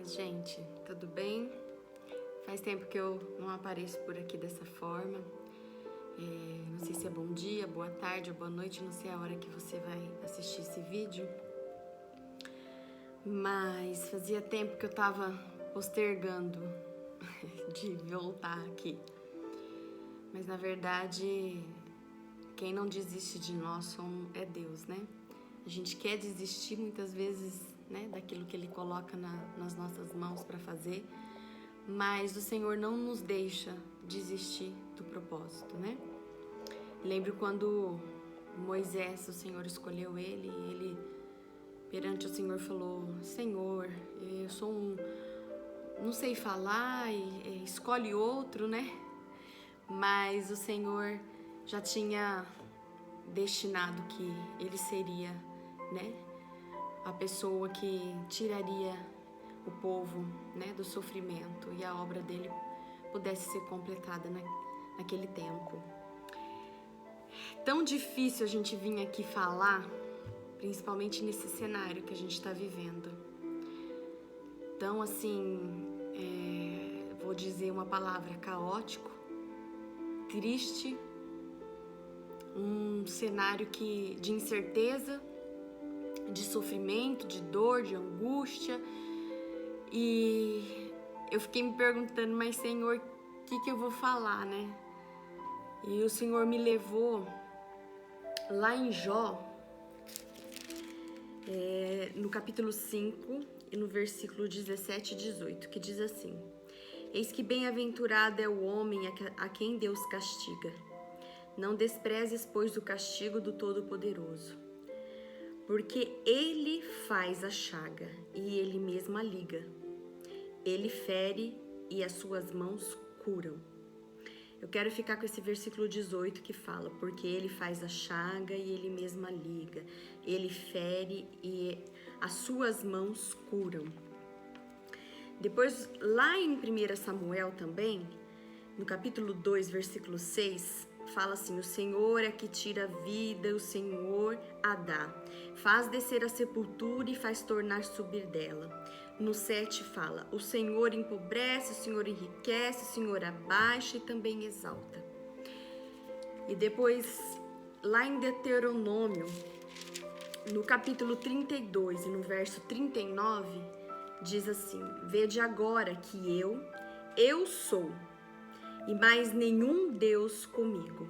paz, gente. Tudo bem? Faz tempo que eu não apareço por aqui dessa forma. Não sei se é bom dia, boa tarde ou boa noite, não sei a hora que você vai assistir esse vídeo. Mas fazia tempo que eu tava postergando de voltar aqui. Mas na verdade, quem não desiste de nós é Deus, né? A gente quer desistir muitas vezes, né, daquilo que Ele coloca nas nossas mãos para fazer, mas o Senhor não nos deixa desistir do propósito, né? Lembro quando Moisés, o Senhor escolheu ele, e ele perante o Senhor falou: Senhor, eu sou não sei falar, e escolhe outro, né? Mas o Senhor já tinha destinado que ele seria, né, a pessoa que tiraria o povo, né, do sofrimento e a obra dele pudesse ser completada naquele tempo. Tão difícil a gente vir aqui falar, principalmente nesse cenário que a gente está vivendo. Então, assim, vou dizer uma palavra: caótico, triste, um cenário de incerteza, de sofrimento, de dor, de angústia. E eu fiquei me perguntando: mas Senhor, o que eu vou falar, né? E o Senhor me levou lá em Jó, no capítulo 5 e no versículo 17 e 18, que diz assim: Eis que bem-aventurado é o homem a quem Deus castiga. Não desprezes, pois, o castigo do Todo-Poderoso, porque Ele faz a chaga e Ele mesmo a liga. Ele fere e as suas mãos curam. Eu quero ficar com esse versículo 18 que fala: porque Ele faz a chaga e Ele mesmo a liga. Ele fere e as suas mãos curam. Depois, lá em 1 Samuel também, no capítulo 2, versículo 6, fala assim: o Senhor é que tira a vida, o Senhor a dá. Faz descer a sepultura e faz tornar subir dela. No 7 fala: o Senhor empobrece, o Senhor enriquece, o Senhor abaixa e também exalta. E depois, lá em Deuteronômio, no capítulo 32 e no verso 39, diz assim: vede agora que eu sou, e mais nenhum Deus comigo.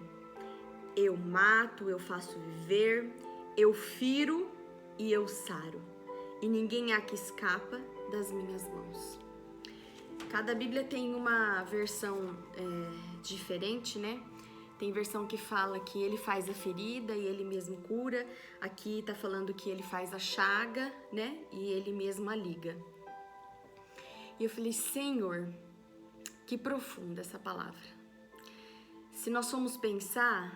Eu mato, eu faço viver, eu firo e eu saro, e ninguém há que escapa das minhas mãos. Cada Bíblia tem uma versão diferente, né? Tem versão que fala que Ele faz a ferida e Ele mesmo cura. Aqui tá falando que Ele faz a chaga, né? E Ele mesmo a liga. E eu falei: Senhor, que profunda essa palavra. Se nós formos pensar,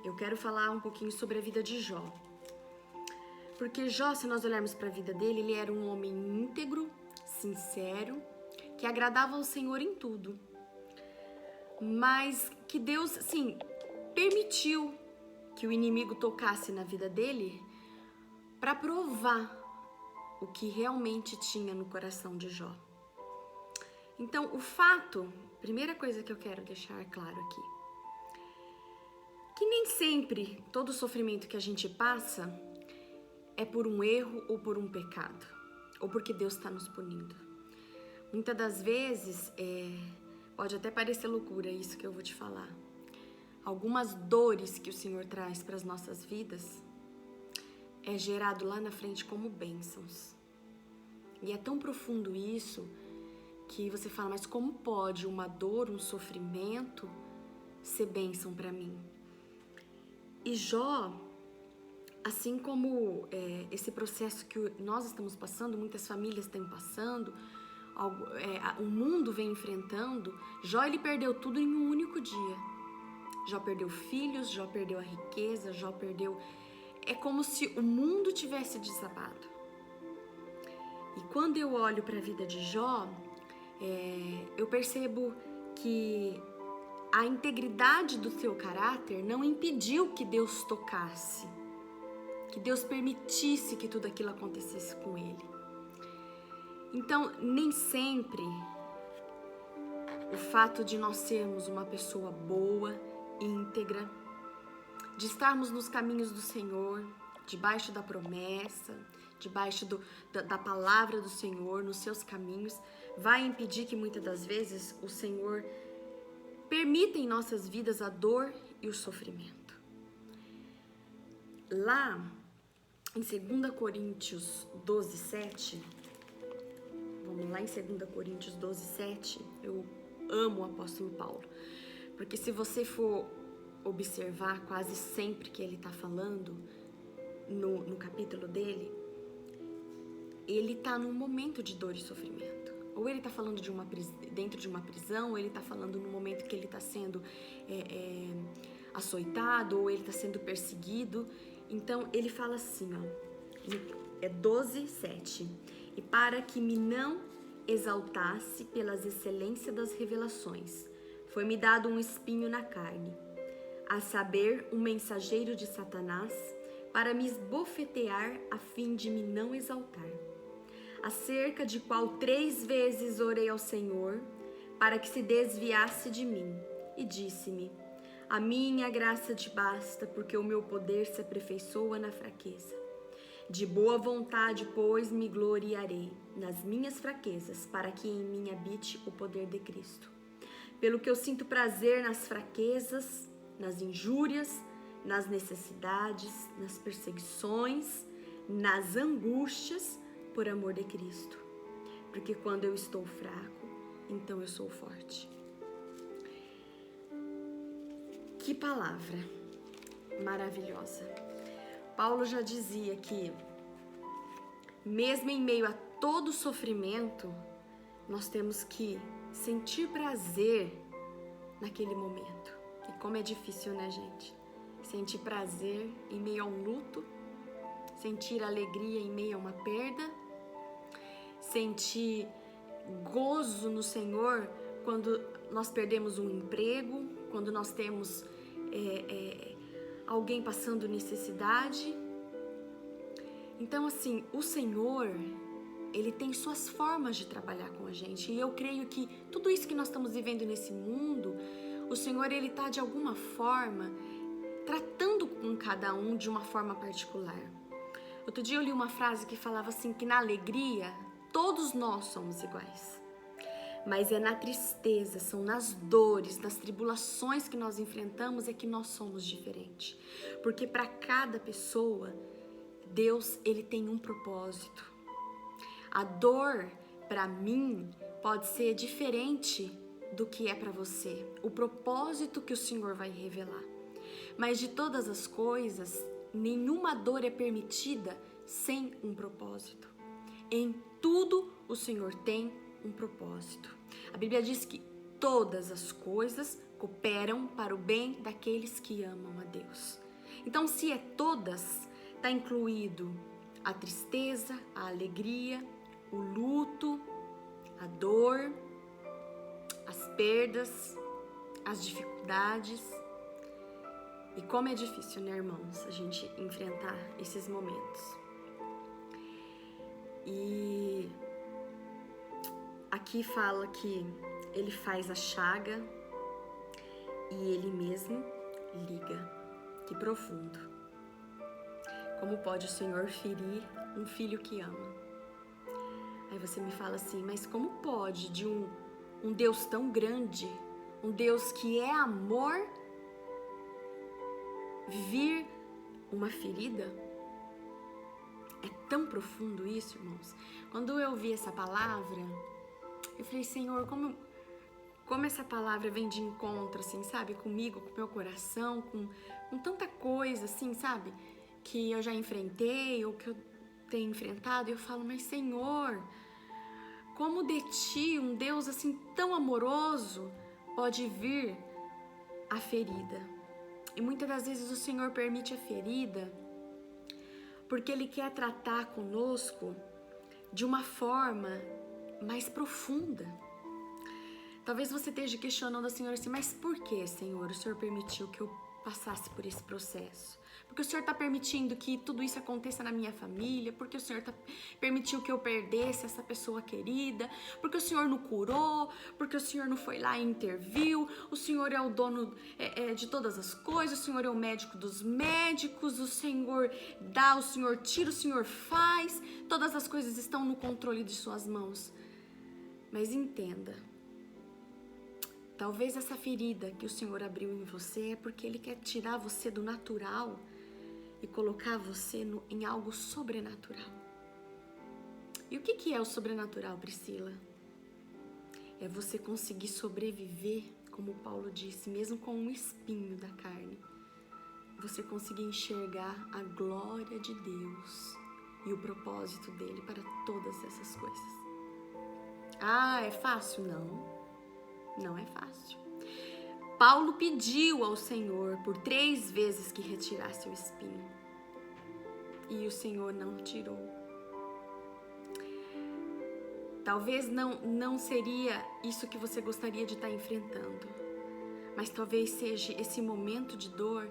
eu quero falar um pouquinho sobre a vida de Jó. Porque Jó, se nós olharmos para a vida dele, ele era um homem íntegro, sincero, que agradava ao Senhor em tudo. Mas que Deus, sim, permitiu que o inimigo tocasse na vida dele para provar o que realmente tinha no coração de Jó. Então, o fato, primeira coisa que eu quero deixar claro aqui, que nem sempre todo sofrimento que a gente passa é por um erro ou por um pecado, ou porque Deus está nos punindo. Muitas das vezes, pode até parecer loucura isso que eu vou te falar. Algumas dores que o Senhor traz para as nossas vidas é gerado lá na frente como bênçãos. E é tão profundo isso que você fala: mas como pode uma dor, um sofrimento ser bênção para mim? E Jó, assim como esse processo que nós estamos passando, muitas famílias estão passando, o mundo vem enfrentando, Jó, ele perdeu tudo em um único dia. Jó perdeu filhos, Jó perdeu a riqueza, Jó perdeu... É como se o mundo tivesse desabado. E quando eu olho para a vida de Jó, eu percebo que a integridade do seu caráter não impediu que Deus tocasse, que Deus permitisse que tudo aquilo acontecesse com ele. Então, nem sempre o fato de nós sermos uma pessoa boa, íntegra, de estarmos nos caminhos do Senhor, debaixo da promessa, debaixo da palavra do Senhor, nos seus caminhos, vai impedir que muitas das vezes o Senhor permita em nossas vidas a dor e o sofrimento. Lá em 2 Coríntios 12, 7, vamos lá em 2 Coríntios 12, 7, eu amo o apóstolo Paulo, porque se você for observar quase sempre que ele está falando no capítulo dele, ele está num momento de dor e sofrimento. Ou ele está falando dentro de uma prisão, ou ele está falando no momento que ele está sendo açoitado, ou ele está sendo perseguido. Então ele fala assim, ó, 12, 7. E para que me não exaltasse pelas excelências das revelações, foi-me dado um espinho na carne, a saber, um mensageiro de Satanás, para me esbofetear a fim de me não exaltar. Acerca de qual 3 vezes orei ao Senhor, para que se desviasse de mim, e disse-me: a minha graça te basta, porque o meu poder se aperfeiçoa na fraqueza. De boa vontade, pois, me gloriarei nas minhas fraquezas, para que em mim habite o poder de Cristo. Pelo que eu sinto prazer nas fraquezas, nas injúrias, nas necessidades, nas perseguições, nas angústias, por amor de Cristo. Porque quando eu estou fraco, então eu sou forte. Que palavra maravilhosa. Paulo já dizia que, mesmo em meio a todo sofrimento, nós temos que sentir prazer naquele momento. E como é difícil, né, gente? Sentir prazer em meio a um luto, sentir alegria em meio a uma perda, sentir gozo no Senhor quando nós perdemos um emprego, quando nós temos alguém passando necessidade. Então, assim, o Senhor, Ele tem suas formas de trabalhar com a gente. E eu creio que tudo isso que nós estamos vivendo nesse mundo, o Senhor, Ele está de alguma forma tratando com cada um de uma forma particular. Outro dia eu li uma frase que falava assim, que na alegria, todos nós somos iguais. Mas é na tristeza, são nas dores, nas tribulações que nós enfrentamos é que nós somos diferentes. Porque para cada pessoa, Deus, Ele tem um propósito. A dor, para mim, pode ser diferente do que é para você. O propósito que o Senhor vai revelar. Mas de todas as coisas, nenhuma dor é permitida sem um propósito. Em tudo o Senhor tem um propósito. A Bíblia diz que todas as coisas cooperam para o bem daqueles que amam a Deus. Então, se é todas, está incluído a tristeza, a alegria, o luto, a dor, as perdas, as dificuldades. E como é difícil, né, irmãos, a gente enfrentar esses momentos. E aqui fala que Ele faz a chaga e Ele mesmo liga. Que profundo. Como pode o Senhor ferir um filho que ama? Aí você me fala assim, mas como pode de um Deus tão grande, um Deus que é amor, vir uma ferida? É tão profundo isso, irmãos. Quando eu vi essa palavra, eu falei, Senhor, como essa palavra vem de encontro, assim, sabe? Comigo, com o meu coração, com tanta coisa, assim, sabe? Que eu já enfrentei ou que eu tenho enfrentado. E eu falo, mas Senhor, como de Ti, um Deus assim tão amoroso, pode vir a ferida? E muitas das vezes o Senhor permite a ferida porque Ele quer tratar conosco de uma forma mais profunda. Talvez você esteja questionando ao Senhor assim, mas por que, Senhor, o Senhor permitiu que eu passasse por esse processo. Porque o Senhor está permitindo que tudo isso aconteça na minha família, porque o Senhor permitiu que eu perdesse essa pessoa querida, porque o Senhor não curou, porque o Senhor não foi lá e interviu, o Senhor é o dono de todas as coisas, o Senhor é o médico dos médicos, o Senhor dá, o Senhor tira, o Senhor faz, todas as coisas estão no controle de suas mãos. Mas entenda, talvez essa ferida que o Senhor abriu em você é porque Ele quer tirar você do natural e colocar você em algo sobrenatural. E o que é o sobrenatural, Priscila? É você conseguir sobreviver, como Paulo disse, mesmo com um espinho da carne. Você conseguir enxergar a glória de Deus e o propósito dele para todas essas coisas. Ah, é fácil? Não é fácil. Paulo pediu ao Senhor por 3 vezes que retirasse o espinho. E o Senhor não tirou. Talvez não seria isso que você gostaria de estar enfrentando. Mas talvez seja esse momento de dor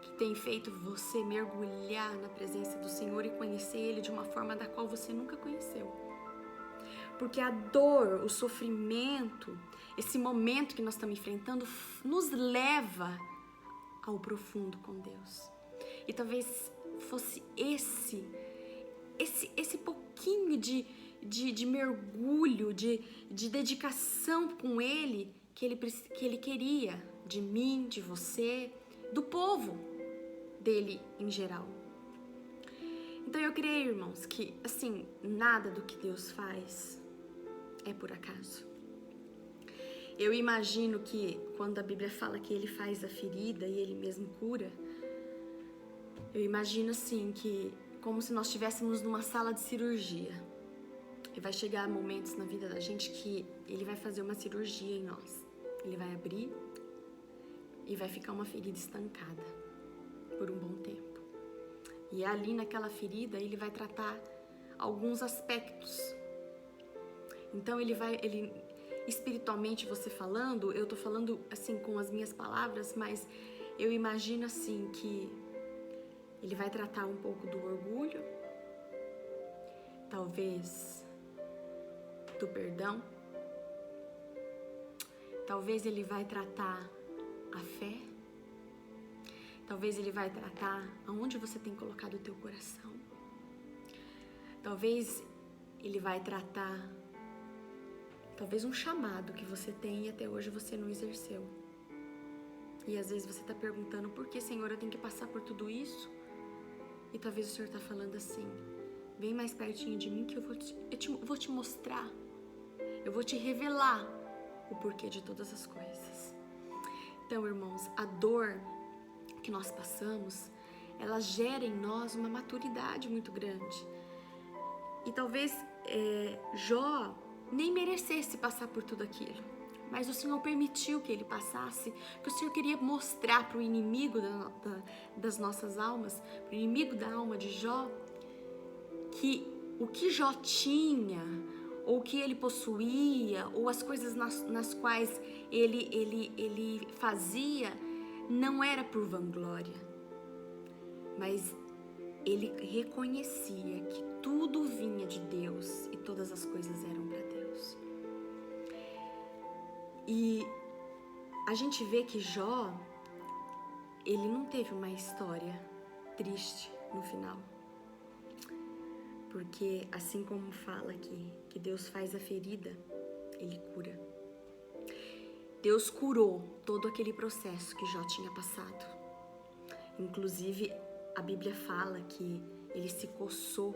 que tem feito você mergulhar na presença do Senhor e conhecer Ele de uma forma da qual você nunca conheceu. Porque a dor, o sofrimento, esse momento que nós estamos enfrentando nos leva ao profundo com Deus. E talvez fosse esse pouquinho de mergulho, de dedicação com Ele que Ele queria de mim, de você, do povo dele em geral. Então eu creio, irmãos, que assim, nada do que Deus faz é por acaso. Eu imagino que quando a Bíblia fala que Ele faz a ferida e Ele mesmo cura, eu imagino assim que como se nós estivéssemos numa sala de cirurgia. E vai chegar momentos na vida da gente que Ele vai fazer uma cirurgia em nós. Ele vai abrir e vai ficar uma ferida estancada por um bom tempo. E ali naquela ferida Ele vai tratar alguns aspectos. Então espiritualmente você falando, eu tô falando assim com as minhas palavras, mas eu imagino assim que Ele vai tratar um pouco do orgulho, talvez do perdão, talvez Ele vai tratar a fé, talvez Ele vai tratar aonde você tem colocado o teu coração, talvez Ele vai tratar talvez um chamado que você tem e até hoje você não exerceu. E às vezes você está perguntando, por que, Senhor, eu tenho que passar por tudo isso? E talvez o Senhor está falando assim, vem mais pertinho de mim que eu vou te mostrar, eu vou te revelar o porquê de todas as coisas. Então, irmãos, a dor que nós passamos, ela gera em nós uma maturidade muito grande. E talvez Jó nem merecesse passar por tudo aquilo, mas o Senhor permitiu que ele passasse, porque o Senhor queria mostrar para o inimigo das nossas almas, para o inimigo da alma de Jó, que o que Jó tinha, ou o que ele possuía, ou as coisas nas quais ele fazia, não era por vanglória, mas ele reconhecia que tudo vinha de Deus e todas as coisas eram para Deus. E a gente vê que Jó, ele não teve uma história triste no final. Porque assim como fala aqui, que Deus faz a ferida, Ele cura. Deus curou todo aquele processo que Jó tinha passado. Inclusive, a Bíblia fala que ele se coçou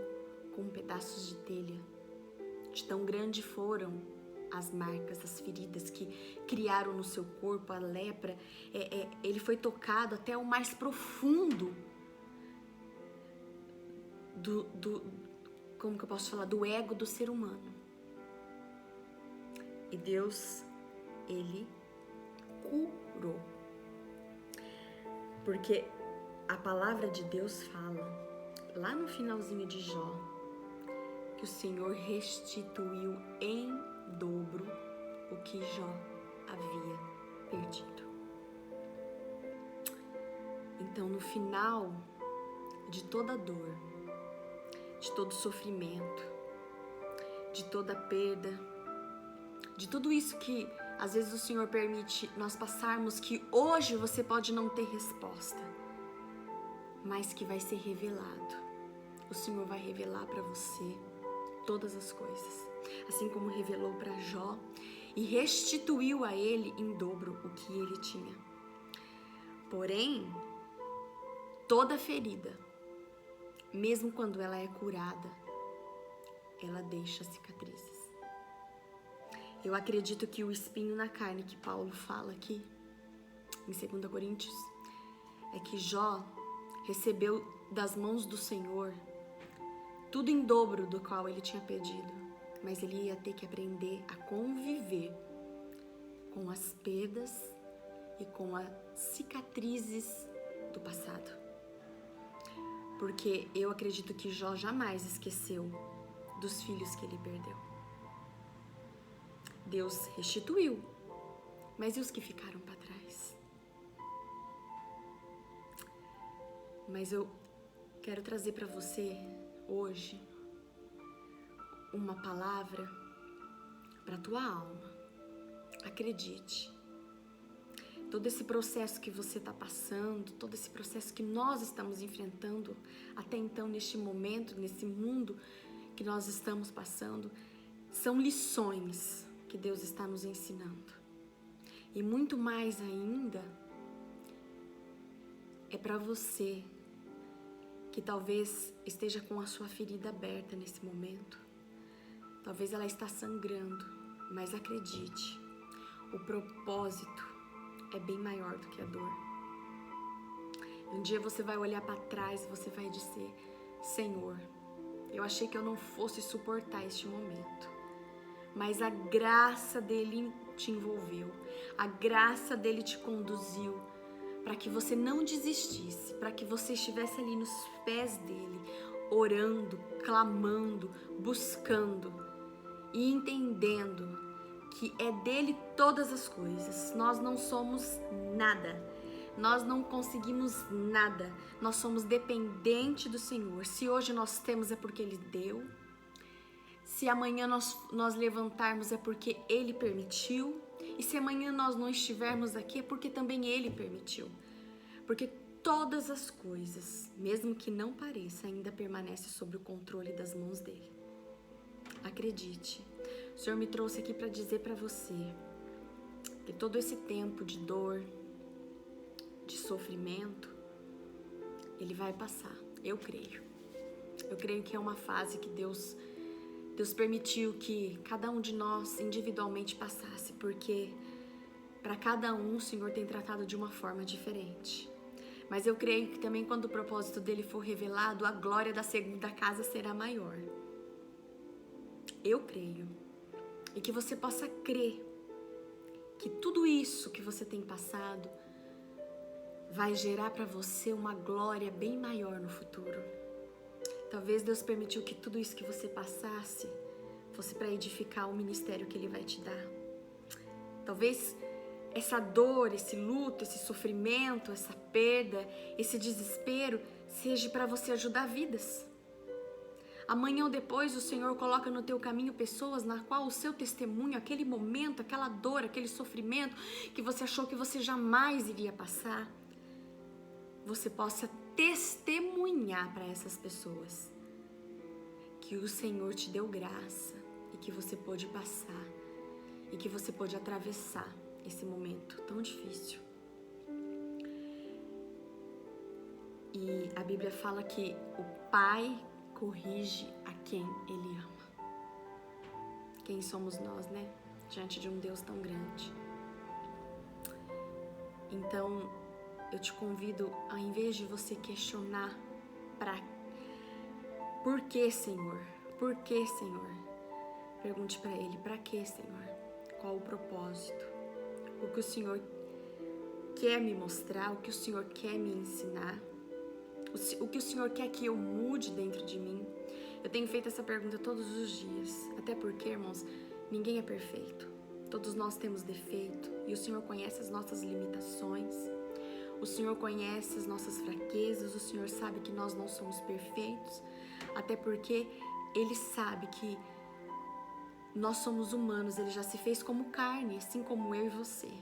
com pedaços de telha. De tão grande foram as marcas, as feridas que criaram no seu corpo, a lepra. Ele foi tocado até o mais profundo como que eu posso falar? Do ego do ser humano. E Deus, Ele curou. Porque a palavra de Deus fala, lá no finalzinho de Jó, que o Senhor restituiu em dobro o que Jó havia perdido. Então, no final de toda dor, de todo sofrimento, de toda perda, de tudo isso que às vezes o Senhor permite nós passarmos, que hoje você pode não ter resposta, mas que vai ser revelado. O Senhor vai revelar para você todas as coisas, assim como revelou para Jó e restituiu a ele em dobro o que ele tinha. Porém, toda ferida, mesmo quando ela é curada, ela deixa cicatrizes. Eu acredito que o espinho na carne que Paulo fala aqui, em 2 Coríntios, é que Jó recebeu das mãos do Senhor tudo em dobro do qual ele tinha pedido, mas ele ia ter que aprender a conviver com as perdas e com as cicatrizes do passado. Porque eu acredito que Jó jamais esqueceu dos filhos que ele perdeu. Deus restituiu, mas e os que ficaram para trás? Mas eu quero trazer para você hoje uma palavra para a tua alma. Acredite, todo esse processo que você está passando, todo esse processo que nós estamos enfrentando até então, neste momento, nesse mundo que nós estamos passando, são lições que Deus está nos ensinando. E muito mais ainda, é para você que talvez esteja com a sua ferida aberta nesse momento. Talvez ela está sangrando, mas acredite, o propósito é bem maior do que a dor. Um dia você vai olhar para trás e você vai dizer: Senhor, eu achei que eu não fosse suportar este momento, mas a graça dele te envolveu, a graça dele te conduziu para que você não desistisse, para que você estivesse ali nos pés dele, orando, clamando, buscando e entendendo que é dele todas as coisas. Nós não somos nada, nós não conseguimos nada, nós somos dependentes do Senhor. Se hoje nós temos é porque ele deu, se amanhã nós levantarmos é porque ele permitiu, e se amanhã nós não estivermos aqui é porque também ele permitiu. Porque todas as coisas, mesmo que não pareça, ainda permanecem sob o controle das mãos dele. Acredite, o Senhor me trouxe aqui para dizer para você que todo esse tempo de dor, de sofrimento, ele vai passar. Eu creio que é uma fase que Deus permitiu que cada um de nós individualmente passasse, porque para cada um o Senhor tem tratado de uma forma diferente. Mas eu creio que também quando o propósito dele for revelado, a glória da segunda casa será maior. Eu creio. E que você possa crer que tudo isso que você tem passado vai gerar para você uma glória bem maior no futuro. Talvez Deus permitiu que tudo isso que você passasse fosse para edificar o ministério que ele vai te dar. Talvez essa dor, esse luto, esse sofrimento, essa perda, esse desespero seja para você ajudar vidas. Amanhã ou depois o Senhor coloca no teu caminho pessoas na qual o seu testemunho, aquele momento, aquela dor, aquele sofrimento que você achou que você jamais iria passar, você possa testemunhar para essas pessoas que o Senhor te deu graça e que você pôde passar e que você pôde atravessar esse momento tão difícil. E a Bíblia fala que o Pai corrige a quem Ele ama. Quem somos nós, né? Diante de um Deus tão grande. Então, eu te convido, ao invés de você questionar por que, Senhor? Por que, Senhor? Pergunte para Ele, para que, Senhor? Qual o propósito? O que o Senhor quer me mostrar? O que o Senhor quer me ensinar? O que o Senhor quer que eu mude dentro de mim? Eu tenho feito essa pergunta todos os dias. Até porque, irmãos, ninguém é perfeito. Todos nós temos defeito. E o Senhor conhece as nossas limitações. O Senhor conhece as nossas fraquezas, o Senhor sabe que nós não somos perfeitos, até porque Ele sabe que nós somos humanos, Ele já se fez como carne, assim como eu e você.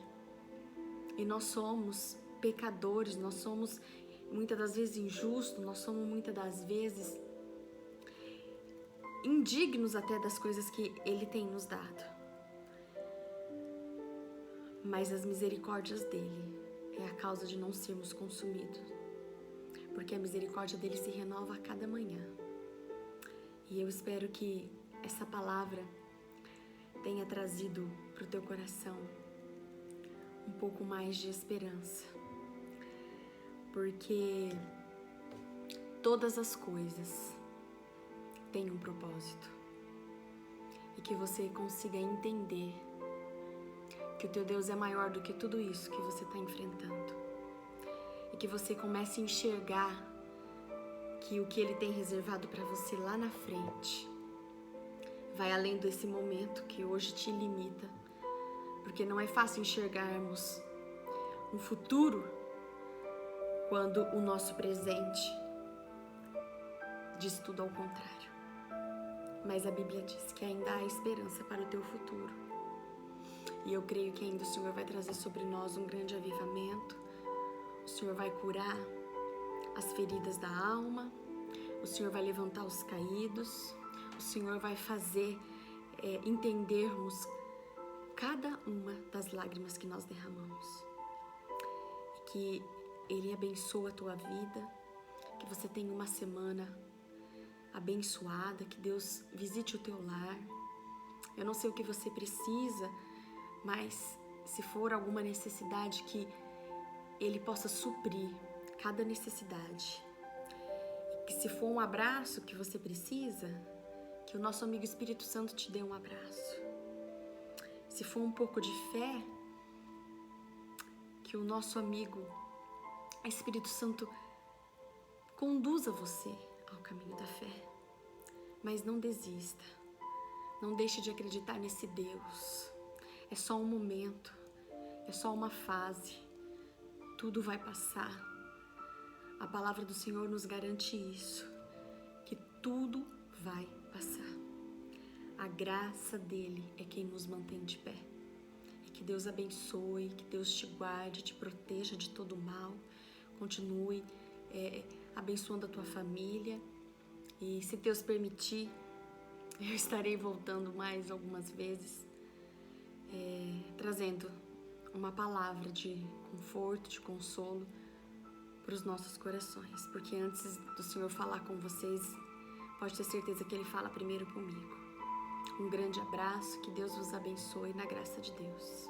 E nós somos pecadores, nós somos muitas das vezes injustos, nós somos muitas das vezes indignos até das coisas que Ele tem nos dado. Mas as misericórdias dEle é a causa de não sermos consumidos, porque a misericórdia dEle se renova a cada manhã. E eu espero que essa palavra tenha trazido para o teu coração um pouco mais de esperança, porque todas as coisas têm um propósito, e que você consiga entender que o teu Deus é maior do que tudo isso que você está enfrentando, e que você comece a enxergar que o que Ele tem reservado para você lá na frente vai além desse momento que hoje te limita, porque não é fácil enxergarmos um futuro quando o nosso presente diz tudo ao contrário. Mas a Bíblia diz que ainda há esperança para o teu futuro. E eu creio que ainda o Senhor vai trazer sobre nós um grande avivamento. O Senhor vai curar as feridas da alma. O Senhor vai levantar os caídos. O Senhor vai fazer entendermos cada uma das lágrimas que nós derramamos. E que Ele abençoe a tua vida. Que você tenha uma semana abençoada. Que Deus visite o teu lar. Eu não sei o que você precisa, mas se for alguma necessidade, que Ele possa suprir cada necessidade. E que se for um abraço que você precisa, que o nosso amigo Espírito Santo te dê um abraço. Se for um pouco de fé, que o nosso amigo Espírito Santo conduza você ao caminho da fé. Mas não desista. Não deixe de acreditar nesse Deus. É só um momento, é só uma fase, tudo vai passar. A palavra do Senhor nos garante isso, que tudo vai passar. A graça dEle é quem nos mantém de pé. E que Deus abençoe, que Deus te guarde, te proteja de todo mal. Continue abençoando a tua família. E se Deus permitir, eu estarei voltando mais algumas vezes, trazendo uma palavra de conforto, de consolo para os nossos corações, porque antes do Senhor falar com vocês, pode ter certeza que Ele fala primeiro comigo. Um grande abraço, que Deus vos abençoe na graça de Deus.